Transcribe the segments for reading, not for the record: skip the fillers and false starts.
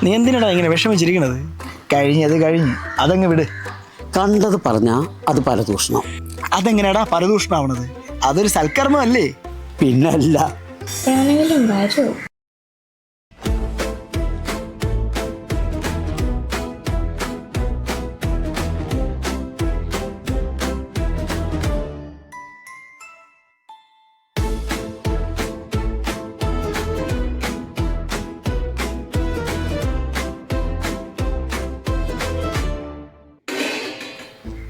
നീ എന്തിനാടാ ഇങ്ങനെ വിഷമിച്ചിരിക്കണത്? കഴിഞ്ഞത് കഴിഞ്ഞ്, അതങ്ങ് വിട്. കണ്ടത് പറഞ്ഞാ അത് പരദൂഷണം. അതെങ്ങനെയാടാ പരദൂഷണാവണത്? അതൊരു സൽക്കർമ്മമല്ലേ? പിന്നല്ല.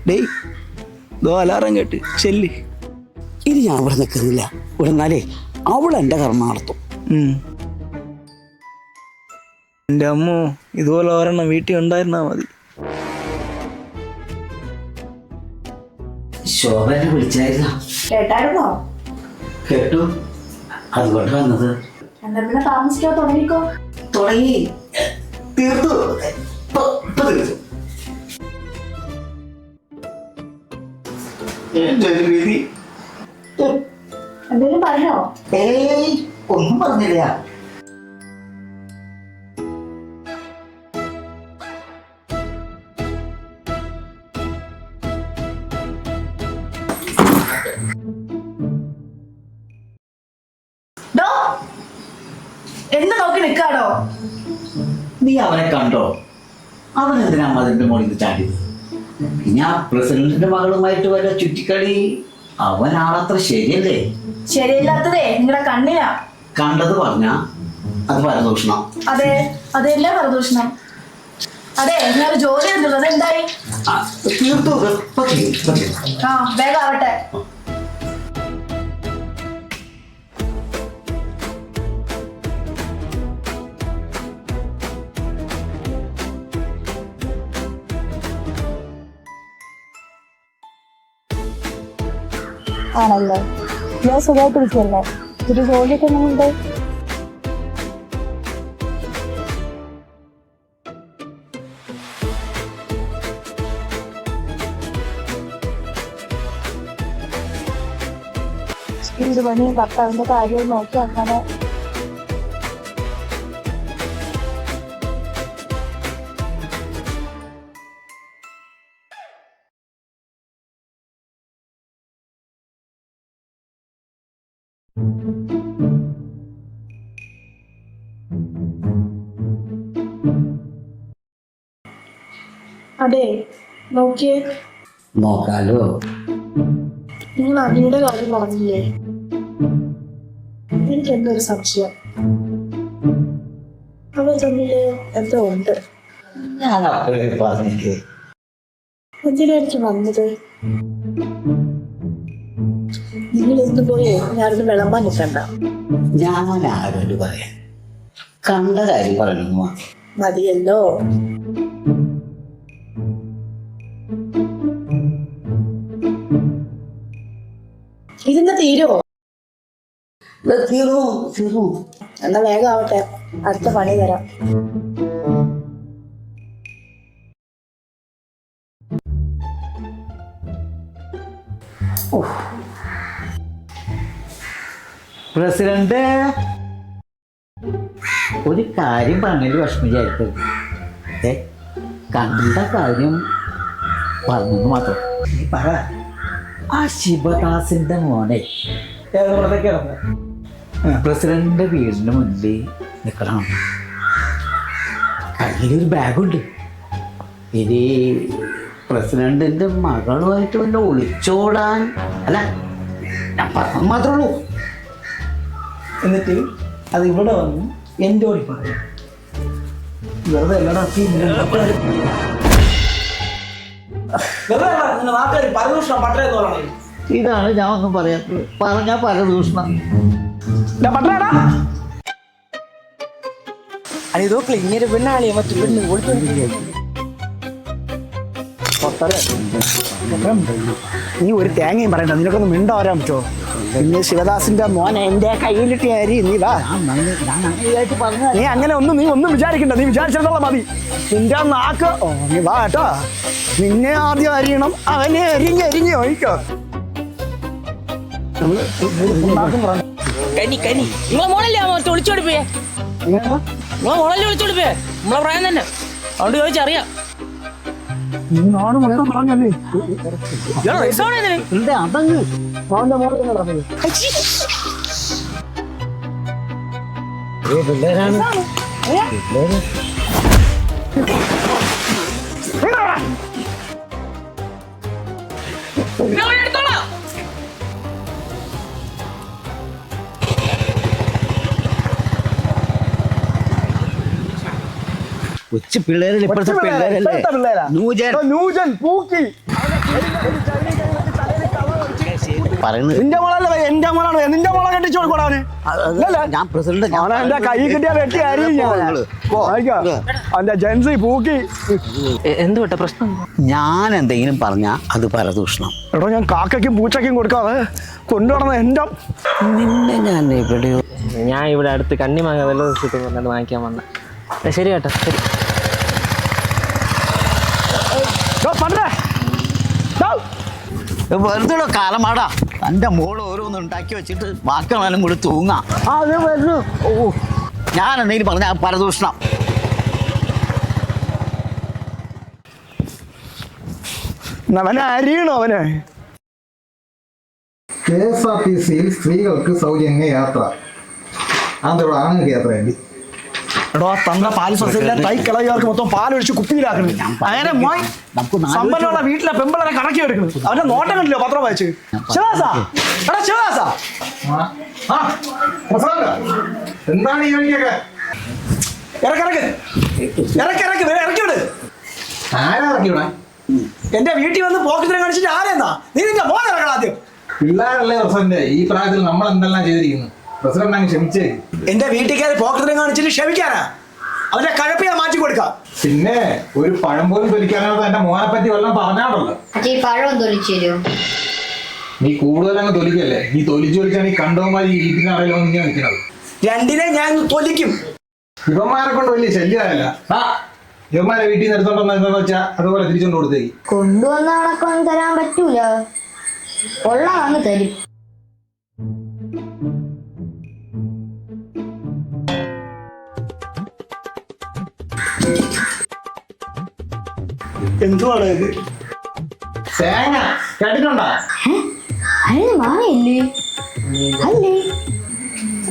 ഡേയ്, അലാറം കേട്ട് ചെല്ല്. ഇനി ഞാൻ ഇവിടെ നിൽക്കുന്നില്ല. ഇവിടെ നിന്നാലേ അവൾ എൻ്റെ കർമ്മ നടത്തും. എൻ്റെ അമ്മോ, ഇതുപോലെ ഒരെണ്ണം വീട്ടിൽ ഉണ്ടായിരുന്നാ മതി. ശോഭനെ വിളിച്ചായിരുന്നോ? കേട്ടായിരുന്നോ? കേട്ടു. അതുകൊണ്ട് വന്നത്. എന്താ പിന്നെ താമസിക്കാതെ തുടങ്ങിക്കോ. തുടങ്ങി, തീർത്തു. തീർത്തു. എന്തെങ്കിലും പറഞ്ഞോ? ഒന്നും പറഞ്ഞില്ല. എന്ത് നോക്കി നിൽക്കാടോ? നീ അവനെ കണ്ടോ? അവൻ എന്തിനാ അതിന്റെ മുകളിൽ ചാടിയത്? പിന്നെ ആ പ്രസിഡന്റിന്റെ മകളുമായിട്ട് വല്ല ചുറ്റിക്കളി. അവനാളത്ര ശരിയല്ലേ? ശരിയല്ലാത്തതേ നിങ്ങളുടെ കണ്ണിനാ. കണ്ടത് പറഞ്ഞാ അത് പരദൂഷണം. അതെ, അതെല്ലാം പരദൂഷണം. അതെ, ഞാൻ ജോലി ചെയ്തിട്ടുള്ളത് എന്തായി? തീർത്തു. ആ, വേഗം ആവട്ടെ. ആണല്ലേ, ഞാൻ സുഖമായിട്ടിരിക്കല്ലേ? ഒരു ജോലിയൊക്കെ എങ്ങനെയുണ്ട്? വീട് പണി, ഭർത്താവിന്റെ കാര്യവും നോക്കി അങ്ങനെ. അതെ, നോക്കിയേ. നോക്കാലോ. നിങ്ങൾ അനിയുടെ കാര്യം പറഞ്ഞില്ലേ? എനിക്ക് എന്തൊരു സംശയം. അവർ തമ്മില് എന്തോ ഉണ്ട്. ഞാൻ പറഞ്ഞില്ലേ എന്തിനായിരിക്കും വന്നത്? നിങ്ങൾ ഇന്ന് പോയി ഞാനൊന്ന് വിളമ്പാൻ നിൽക്കണ്ട. ഞാൻ ആരോട് പറയാൻ? കണ്ട കാര്യം പറഞ്ഞു മതിയല്ലോ. ഇതിന്ന് തീരുമോ? തീർന്നു. എന്നാ വേഗം ആവട്ടെ, അടുത്ത പണി തരാം. പ്രസിഡന്റ്, ഒരു കാര്യം പറഞ്ഞതിൽ വിഷമിച്ചായിരിക്കരുത്. കണ്ട കാര്യം പറഞ്ഞെന്ന് മാത്രം. നീ പറ, ആ ശിവദാസിന്റെ മോനെ പ്രസിഡന്റിന്റെ വീടിന്റെ മുന്നിൽ നിൽക്കണം. കയ്യിലൊരു ബാഗുണ്ട്. ഇനി പ്രസിഡന്റിന്റെ മകളുമായിട്ട് വല്ല ഒളിച്ചോടാൻ അല്ല, ഞാൻ പറഞ്ഞു മാത്രമേ ഉള്ളൂ. എന്നിട്ട് അത് ഇവിടെ വന്ന് എൻ്റെ ഓടി പറയും. വെറുതെ എല്ലാടാ പരദൂഷണം പട്ടേന്ന് പറയണേ. ഇതാണ് ഞാൻ ഒന്നും പറയാത്തത്. പറഞ്ഞാ പരദൂഷണം. ഇങ്ങനെ പെണ്ണാളിയെ മറ്റു പെണ്ണ് നീ ഒരു തേങ്ങയും പറയണ്ട. നിനക്കൊന്ന് മിണ്ട വരാൻ പറ്റുമോ? പിന്നെ ശിവദാസിന്റെ മോനെ എന്റെ കയ്യിലിട്ട് അരി. നീ വാ. നീ അങ്ങനെ നീ ഒന്നും വിചാരിക്കണ്ട. നീ വിചാരിച്ചിടത്തോളം മതി. നിന്റെ നാക്ക്. നീ വാ കേട്ടോ. നിന്നെ ആദ്യം അരിയണം, അവനെ എരിഞ്ഞ് ഒഴിക്കോ. കനി നിങ്ങളെ മോളല്ലേ ഒളിച്ചോടിപ്പേ? നിങ്ങളെ മോളല്ലേ ഒളിച്ചോടിപ്പേ? നമ്മളെ പ്രായം തന്നെ, അതുകൊണ്ട് ചോദിച്ചറിയാം. നീ നാട് മൊത്തം പറഞ്ഞല്ലേ റൈസാണ് അതങ്ങ് അവന്റെ മോളെ പറഞ്ഞത് പിള്ളേരാണ് കൊച്ചു പിള്ളേരല്ലേ ഇപ്പോഴത്തെ പിള്ളേരല്ലേ ന്യൂജൻ പൂക്കി പറയുന്നത്. നിന്റെ മോളല്ലേ എന്റെ മോളാണ്, നിന്റെ മോളെ കെട്ടിച്ചു കൊടുക്കണവന്. ഞാൻ പ്രസിഡന്റ് എന്റെ കൈ കിട്ടിയ വെട്ടി ആയിരിക്കും അവന്റെ ജൻസി പൂക്കി. എന്ത് വിട്ട പ്രശ്നം? ഞാൻ എന്തെങ്കിലും പറഞ്ഞാ അത് പരദൂഷണം. എടോ ഞാൻ കാക്കയ്ക്കും പൂച്ചയ്ക്കും കൊടുക്കാതെ കൊണ്ടുവന്ന എന്റെ നിന്നെ ഞാൻ എവിടെയോ ഞാൻ ഇവിടെ അടുത്ത് കണ്ണിമാങ്ങ വല്ല കിട്ടും വാങ്ങിക്കാൻ വന്ന. ശരി കേട്ടോ, ശരി. വെറുതെ കാലമാടാ. തന്റെ മോള് ഓരോന്ന് ഉണ്ടാക്കി വെച്ചിട്ട് ബാക്കിയാലും കൂടി തൂങ്ങാം. ഓ ഞാൻ എന്തെങ്കിലും പറഞ്ഞ പരദൂഷണം. അവനെ അരിയണോ അവനെ? KSRTC-യിൽ സ്ത്രീകൾക്ക് സൗജന്യ യാത്ര. അതെവിടെ ആണുങ്ങൾക്ക് യാത്ര വേണ്ടി? എടോ തന്ന പാല് സസ്യമില്ല തൈ കിളവിയവർക്ക് മൊത്തം പാലൊഴിച്ച് കുപ്പിയിലാക്കണം. അങ്ങനെ മോയ് സമ്പന്നുള്ള വീട്ടിലെ പെമ്പിളരെ കണക്കി എടുക്കണം. അവന്റെ നോട്ടം കണ്ടില്ലോ പത്രം വായിച്ച്. ശിവദാസാ, എടാ ശിവദാസാ, എന്താണ് ഈ വഴിയൊക്കെ? ഇറക്കി വിട്. ആരാ ഇറക്കി വിടാൻ? എന്റെ വീട്ടിൽ വന്ന് പോക്കറ്റിനെ കാണിച്ചിട്ട് ആരെന്നാ? നീ നിന്റെ മോൻ ഇറക്കണം ആദ്യം. പിള്ളേരല്ലേ പ്രസിഡന്റ്? ഈ പ്രായത്തിൽ നമ്മൾ എന്തെല്ലാം ചെയ്തിരിക്കുന്നു. പ്രസിഡന്റ് അങ്ങ് ക്ഷമിച്ചേ. എന്റെ വീട്ടുകാരെ പോക്കറ്റിനെ കാണിച്ചിട്ട് ക്ഷമിക്കാനാ? അവന്റെ കഴപ്പ് ഞാൻ മാറ്റി കൊടുക്കാം. പിന്നെ ഒരു പഴം പോലും തൊലിക്കാനാണ് എന്റെ മോനെ പറ്റി വല്ലതും പറഞ്ഞാണല്ലോ. പഴം തൊലിച്ചു തരുമോ? നീ കൂടുതലങ്ങ് തൊലിക്കല്ലേ. നീ തൊലിച്ചു തൊലിച്ചാണ് ഈ കണ്ടവന്മാർ ഈ വീട്ടിന് അറിയില്ലോ ഇങ്ങനെ നിൽക്കുന്നത്. രണ്ടിനെ ഞാൻ തൊലിക്കും. ഇവന്മാരെ കൊണ്ട് വലിയ ശല്യമല്ല. ഇവന്മാരെ വീട്ടിൽ നിന്ന് എടുത്തോണ്ടെന്ന് എന്താന്ന് വെച്ചാൽ അതുപോലെ തിരിച്ചോണ്ട് കൊടുത്തേക്ക്. കൊണ്ടുവന്ന കണക്കൊന്നും തരാൻ പറ്റൂല. ഉള്ളതാണ് തരും. എന്തുവാണ് ഇത്? തേങ്ങ കേട്ടിട്ടുണ്ടോ? അതിന് മാങ്ങയില്ലേ? അല്ലേ?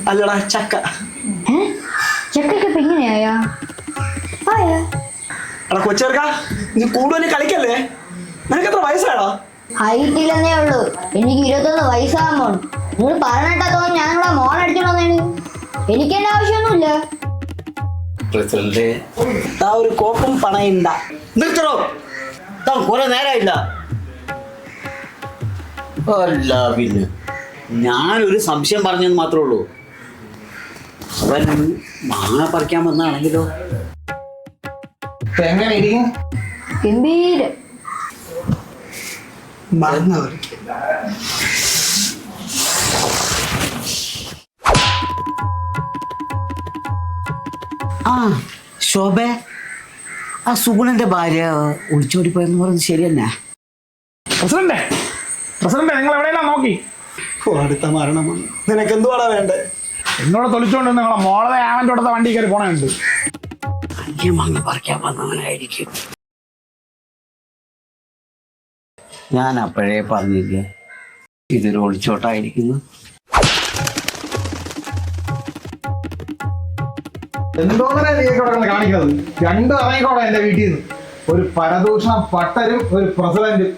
അല്ലടാ ചക്ക. ചക്കയ്ക്ക് ഇപ്പൊ ഇങ്ങനെയായാ? എടാ കൊച്ചേർക്ക, നീ കൂടുതൽ കളിക്കല്ലേ? നിനക്ക് എത്ര വയസ്സാടാ? ഹൈറ്റില്ലെന്നേ ഉള്ളൂ. എനിക്ക് 21 വയസ്സാകുമ്പോൾ നിങ്ങൾ പറഞ്ഞിട്ടാ തോന്നുന്നു ഞാനിവിടെ മോൺ അടിക്കണമെന്നാണ്. എനിക്കെന്റെ ആവശ്യമൊന്നുമില്ല. പ്രസിഡന്റ് ഒരു കോപ്പും പണയിണ്ട. നിർത്തണോ? കുറെ നേരമായില്ല. അല്ല പിന്നെ ഞാനൊരു സംശയം പറഞ്ഞെന്ന് മാത്രമേ ഉള്ളൂ. അവൻ മാങ്ങ പറിക്കാൻ വന്നാണെങ്കിലോ? എങ്ങനെ ഇരിക്കും? ഗംഭീരം. ആ ശോഭ, ആ സുഗുണന്റെ ഭാര്യ ഒളിച്ചോടിപ്പോയെന്ന് പറയുന്നത് ശരി തന്നെ? പ്രസിഡന്റ് നിങ്ങൾ എവിടെയെല്ലാം നോക്കി? അടുത്ത മരണമാണ്. നിനക്ക് എന്തുവാടാ വേണ്ടേ? എന്നോട് തൊളിച്ചോണ്ട് നിങ്ങളെ മോളെ ആവൻ്റെ അടുത്ത വണ്ടി കയറി പോണുണ്ട്. അഞ്ച് മാങ്ങ പറിക്കാൻ വന്നവനായിരിക്കും. ഞാൻ അപ്പോഴേ പറഞ്ഞില്ലേ ഇതൊരു ഒളിച്ചോട്ടായിരിക്കുന്നു. എന്തോന്നേ നീ ഇവിടെ കാണിക്കുന്നത്? രണ്ടും ഇറങ്ങിക്കോളാം എന്റെ വീട്ടിൽ നിന്ന്. ഒരു പരദൂഷണം പട്ടരും ഒരു പ്രസിഡന്റും.